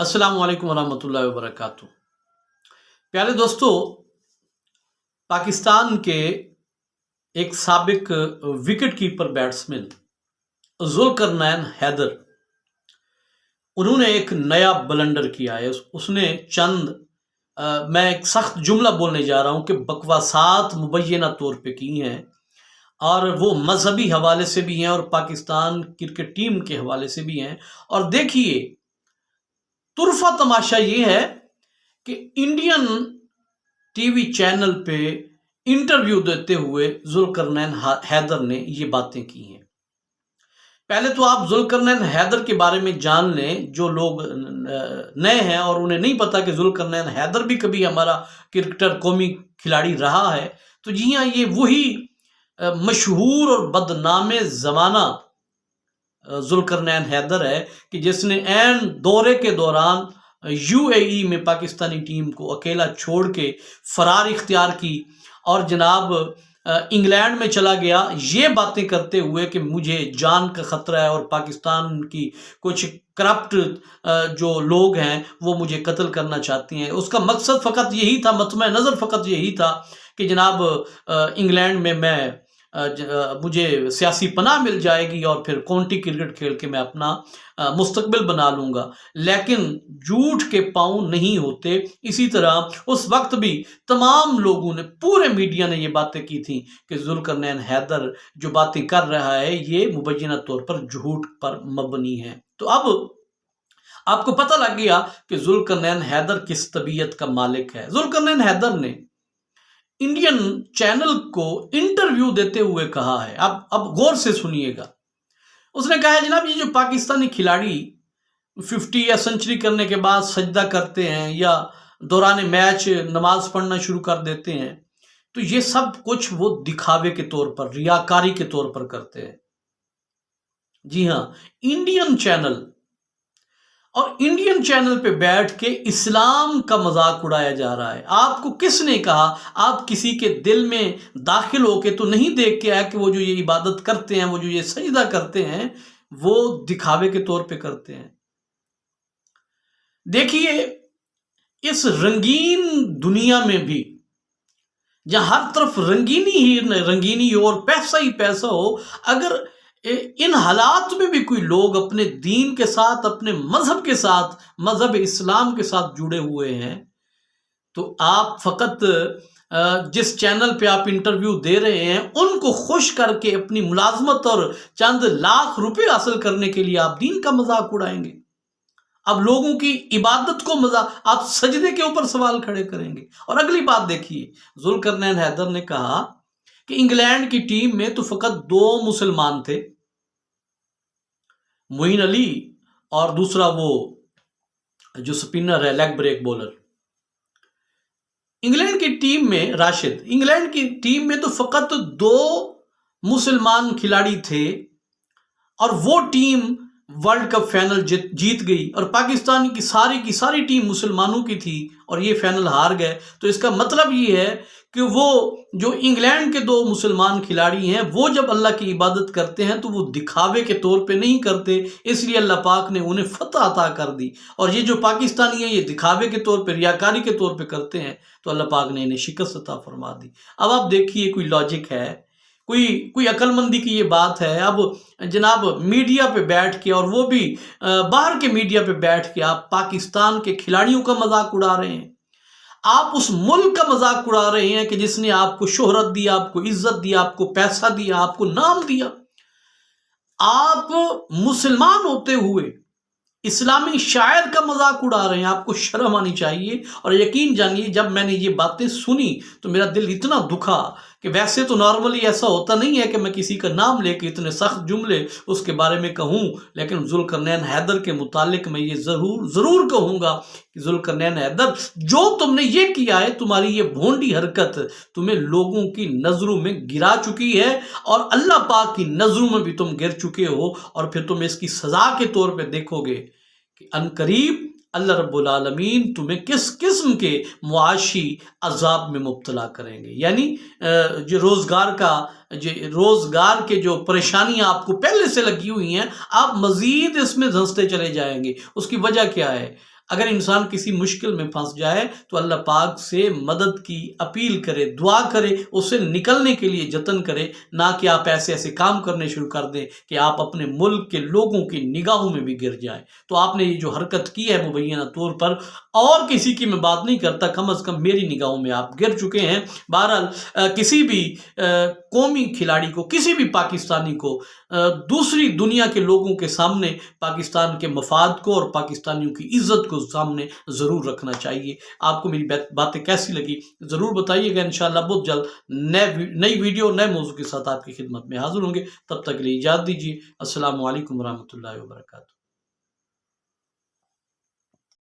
अस्सलाम वालेकुम वरहमतुल्लाहि वबरकातुह। प्यारे दोस्तों, पाकिस्तान के एक साबिक wicket keeper batsman Zulqarnain Haider, उन्होंने एक नया ब्लंडर किया है। उसने मैं एक सख्त जुमला बोलने जा रहा हूं कि बकवासात मुबैना तौर पे की हैं, और वो मजहबी हवाले से भी हैं और पाकिस्तान क्रिकेट टीम के हवाले से भी हैं। और देखिए, तुरफा तमाशा ये है कि इंडियन टीवी चैनल पे इंटरव्यू देते हुए जुल्करनैन हैदर ने ये बातें की हैं। पहले तो आप जुल्करनैन हैदर के बारे में जान लें, जो लोग नए हैं और उन्हें नहीं पता कि जुल्करनैन हैदर भी कभी हमारा क्रिकेटर, कौमी खिलाड़ी रहा है। तो जी हाँ, ये वही मशहूर और बदनामे ज़माना जुल्करनैन हैदर है कि जिसने ऐन दौरे के दौरान यूएई में पाकिस्तानी टीम को अकेला छोड़ के फरार इख्तियार की और जनाब इंग्लैंड में चला गया, ये बातें करते हुए कि मुझे जान का ख़तरा है और पाकिस्तान की कुछ करप्ट जो लोग हैं वो मुझे कत्ल करना चाहती हैं। उसका मकसद फ़कत यही था, मतमे नज़र फ़कत यही था कि जनाब इंग्लैंड में मुझे सियासी पनाह मिल जाएगी और फिर काउंटी क्रिकेट खेल के मैं अपना मुस्तकबिल बना लूँगा। लेकिन झूठ के पाँव नहीं होते। इसी तरह उस वक्त भी तमाम लोगों ने, पूरे मीडिया ने ये बातें की थी कि जुल्करनैन हैदर जो बातें कर रहा है ये मुबैना तौर पर झूठ पर मबनी है। तो अब आपको पता लग गया कि जुल्करनैन हैदर किस तबीयत का मालिक है। जुल्करनैन हैदर ने इंडियन चैनल को इंटरव्यू देते हुए कहा है, अब गौर से सुनिएगा। उसने कहा है, जनाब ये जो पाकिस्तानी खिलाड़ी 50 या सेंचुरी करने के बाद सजदा करते हैं या दौरान मैच नमाज पढ़ना शुरू कर देते हैं, तो ये सब कुछ वो दिखावे के तौर पर, रियाकारी के तौर पर करते हैं। जी हाँ, इंडियन चैनल और इंडियन चैनल पे बैठ के इस्लाम का मजाक उड़ाया जा रहा है। आपको किसने कहा? आप किसी के दिल में दाखिल होके तो नहीं देख के आया कि वो जो ये इबादत करते हैं, वो जो ये सजदा करते हैं, वो दिखावे के तौर पे करते हैं। देखिए, इस रंगीन दुनिया में भी जहां हर तरफ रंगीनी ही रंगीनी हो और पैसा ही पैसा हो, अगर इन हालात में भी कोई लोग अपने दीन के साथ, अपने मजहब के साथ, मजहब इस्लाम के साथ जुड़े हुए हैं, तो आप फकत जिस चैनल पे आप इंटरव्यू दे रहे हैं उनको खुश करके अपनी मुलाजमत और चंद लाख रुपए हासिल करने के लिए आप दीन का मजाक उड़ाएंगे। अब लोगों की इबादत को मजाक, आप सजदे के ऊपर सवाल खड़े करेंगे। और अगली बात देखिए, जुल्करनैन हैदर ने कहा कि इंग्लैंड की टीम में तो फकत 2 मुसलमान थे, मोइन अली और दूसरा वो जो स्पिनर है, लेग ब्रेक बॉलर। इंग्लैंड की टीम में राशिद, इंग्लैंड की टीम में तो फकत 2 मुसलमान खिलाड़ी थे और वो टीम वर्ल्ड कप फाइनल जीत गई, और पाकिस्तान की सारी टीम मुसलमानों की थी और ये फाइनल हार गए। तो इसका मतलब ये है कि वो जो इंग्लैंड के 2 मुसलमान खिलाड़ी हैं, वो जब अल्लाह की इबादत करते हैं तो वो दिखावे के तौर पे नहीं करते, इसलिए अल्लाह पाक ने उन्हें फतह अता कर दी। और ये जो पाकिस्तानी हैं, ये दिखावे के तौर पे, रियाकारी के तौर पे करते हैं, तो अल्लाह पाक ने इन्हें शिकस्त अता फरमा दी। अब आप देखिए, कोई लॉजिक है, कोई अक्लमंदी की ये बात है? अब जनाब मीडिया पे बैठ के, और वो भी बाहर के मीडिया पे बैठ के, आप पाकिस्तान के खिलाड़ियों का मजाक उड़ा रहे हैं। आप उस मुल्क का मजाक उड़ा रहे हैं कि जिसने आपको शोहरत दी, आपको इज्जत दी, आपको पैसा दिया, आपको नाम दिया। आप मुसलमान होते हुए इस्लामी शायर का मजाक उड़ा रहे हैं। आपको शर्म आनी चाहिए। और यकीन जानिए, जब मैंने ये बातें सुनी तो मेरा दिल इतना दुखा कि वैसे तो नॉर्मली ऐसा होता नहीं है कि मैं किसी का नाम लेके इतने सख्त जुमले उसके बारे में कहूँ, लेकिन जुल्करनैन हैदर के मुतालिक मैं ये ज़रूर कहूँगा कि जुल्करनैन हैदर, जो तुमने ये किया है, तुम्हारी ये भोंडी हरकत तुम्हें लोगों की नज़रों में गिरा चुकी है और अल्लाह पाक की नज़रों में भी तुम गिर चुके हो। और फिर तुम इसकी सज़ा के तौर पर देखोगे कि अनकरीब अल्लाह रब्बुल आलमीन तुम्हें किस किस्म के मुआशी अजाब में मुब्तला करेंगे। यानी जो रोज़गार के जो परेशानियां आपको पहले से लगी हुई हैं, आप मज़ीद इसमें धंसते चले जाएंगे। उसकी वजह क्या है? اگر انسان کسی مشکل میں پھنس جائے تو اللہ پاک سے مدد کی اپیل کرے، دعا کرے، اس سے نکلنے کے لیے جتن کرے، نہ کہ آپ ایسے کام کرنے شروع کر دیں کہ آپ اپنے ملک کے لوگوں کی نگاہوں میں بھی گر جائیں۔ تو آپ نے یہ جو حرکت کی ہے مبینہ طور پر، اور کسی کی میں بات نہیں کرتا، کم از کم میری نگاہوں میں آپ گر چکے ہیں۔ بہرحال کسی بھی قومی کھلاڑی کو، کسی بھی پاکستانی کو دوسری دنیا کے لوگوں کے سامنے پاکستان کے مفاد کو اور پاکستانیوں کی عزت کو سامنے ضرور رکھنا چاہیے۔ آپ کو میری باتیں کیسی لگی ضرور بتائیے گا۔ انشاءاللہ بہت جلد نئی ویڈیو نئے موضوع کے ساتھ آپ کی خدمت میں حاضر ہوں گے۔ تب تک کے لیے اجازت دیجیے۔ السلام علیکم ورحمۃ اللہ وبرکاتہ۔